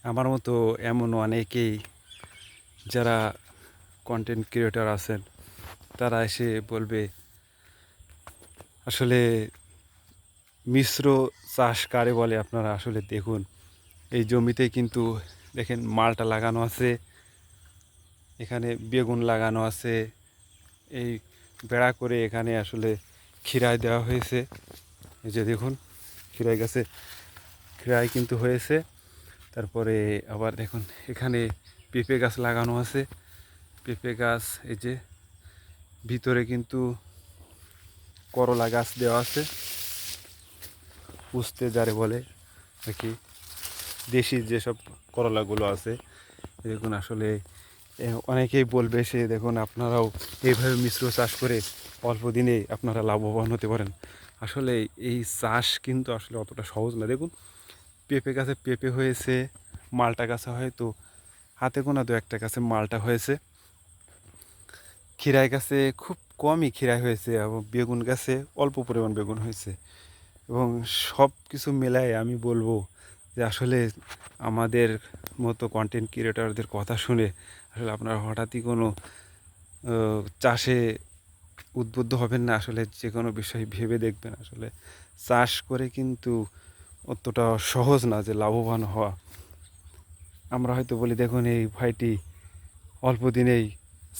আমার মতো এমন অনেকেই যারা কন্টেন্ট ক্রিয়েটর আছেন, তারা এসে বলবে আসলে মিশ্র চাষ কারে বলে। আপনারা আসলে দেখুন, এই জমিতে কিন্তু দেখেন মালটা লাগানো আছে, এখানে বেগুন লাগানো আছে, এই বেড়া করে এখানে আসলে খিরাই দেওয়া হয়েছে। এই যে দেখুন, খিরাই গাছে খিরাই কিন্তু হয়েছে। তারপরে আবার দেখুন এখানে পেঁপে গাছ লাগানো আছে, পেঁপে গাছ এই যে ভিতরে কিন্তু করলা গাছ দেওয়া আছে, উস্তে যারে বলে আর কি, দেশি যেসব করলাগুলো আছে। দেখুন আসলে অনেকেই বলবে সে দেখুন আপনারাও এইভাবে মিশ্র চাষ করে অল্প দিনেই আপনারা লাভবান হতে পারেন। আসলে এই চাষ কিন্তু আসলে অতটা সহজ না। দেখুন পেঁপে গাছে পেঁপে হয়েছে, মালটা গাছে হয়তো হাতে গোনা দু একটা গাছে মালটা হয়েছে, খিরাই গাছে খুব কমই খিরাই হয়েছে এবং বেগুন গাছে অল্প পরিমাণ বেগুন হয়েছে। এবং সব কিছু মেলায় আমি বলবো যে আসলে আমাদের মতো কন্টেন্ট ক্রিয়েটরদের কথা শুনে আসলে আপনারা হঠাৎই কোনো চাষে উদ্বুদ্ধ হবেন না। আসলে যে কোনো বিষয় ভেবে দেখবেন। আসলে চাষ করে কিন্তু অতটা সহজ না যে লাভবান হওয়া। আমরা হয়তো বলি দেখুন এই ভাইটি অল্প দিনেই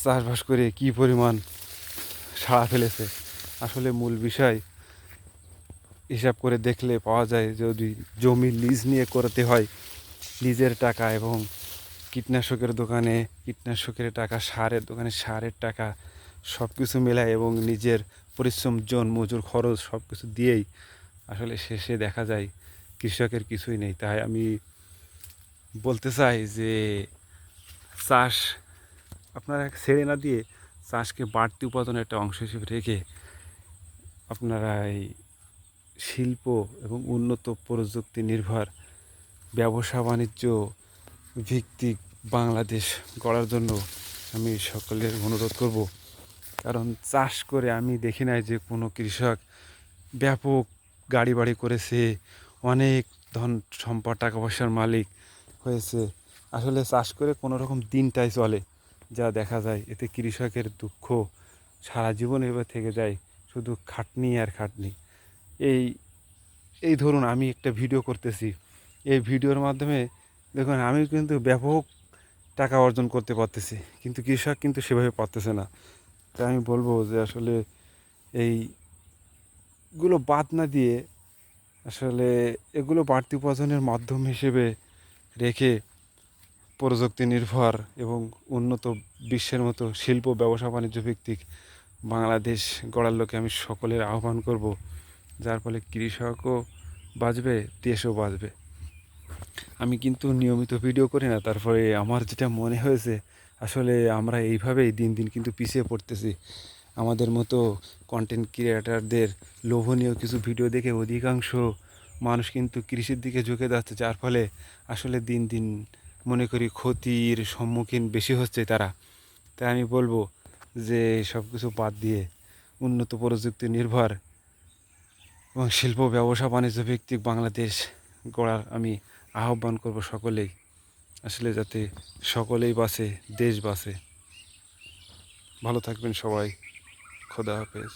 চাষবাস করে কী পরিমাণ সাড়া ফেলেছে। আসলে মূল বিষয় হিসাব করে দেখলে পাওয়া যায়, যদি জমি লিজ নিয়ে করতে হয়, লিজের টাকা এবং কীটনাশকের দোকানে কীটনাশকের টাকা, সারের দোকানে সারের টাকা, সব কিছু মেলায় এবং নিজের পরিশ্রম, জন মজুর খরচ সব কিছু দিয়েই আসলে শেষে দেখা যায় কৃষকের কিছুই নেই। তাই আমি বলতে চাই যে চাষ আপনারা ছেড়ে না দিয়ে চাষকে বাড়তি উপাদানের একটা অংশ হিসেবে রেখে আপনারা এই শিল্প এবং উন্নত প্রযুক্তি নির্ভর ব্যবসা বাণিজ্য ভিত্তিক বাংলাদেশ গড়ার জন্য আমি সকলের অনুরোধ করব। কারণ চাষ করে আমি দেখি নাই যে কোনো কৃষক ব্যাপক গাড়ি বাড়ি করেছে, অনেক ধন সম্পদ টাকা পয়সার মালিক হয়েছে। আসলে চাষ করে কোনো রকম দিনটাই চলে, যা দেখা যায় এতে কৃষকের দুঃখ সারা জীবন এবার থেকে যায়, শুধু খাটনি আর খাটনি। এই এই ধরুন আমি একটা ভিডিও করতেছি, এই ভিডিওর মাধ্যমে দেখুন আমি কিন্তু ব্যাপক টাকা অর্জন করতে পারতেছি, কিন্তু কৃষক কিন্তু সেভাবে পারতেছে না। তাই আমি বলবো যে আসলে এইগুলো বাদ না দিয়ে আসলে এগুলো বাড়তি উপার্জনের মাধ্যম হিসেবে রেখে প্রযুক্তি নির্ভর এবং উন্নত বিশ্বের মতো শিল্প ব্যবসা বাণিজ্য ভিত্তিক বাংলাদেশ গড়ার লোকে আমি সকলের আহ্বান করব, যার ফলে কৃষকও বাঁচবে, দেশও বাঁচবে। আমি কিন্তু নিয়মিত ভিডিও করি না, তারপরে আমার যেটা মনে হয়েছে আসলে আমরা এইভাবেই দিন দিন কিন্তু পিছিয়ে পড়তেছি। আমাদের মতো কন্টেন্ট ক্রিয়েটারদের লোভনীয় কিছু ভিডিও দেখে অধিকাংশ মানুষ কিন্তু কৃষির দিকে ঝুঁকে যাচ্ছে, যার ফলে আসলে দিন দিন মনে করি ক্ষতির সম্মুখীন বেশি হচ্ছে তারা। তাই আমি বলবো যে সব কিছু বাদ দিয়ে উন্নত প্রযুক্তি নির্ভর এবং শিল্প ব্যবসা বাণিজ্য ভিত্তিক বাংলাদেশ গড়ার আমি আহ্বান করব সকলেই, আসলে যাতে সকলেই বাঁচে, দেশ বাঁচে। ভালো থাকবেন সবাই। খোদা হাফেজ।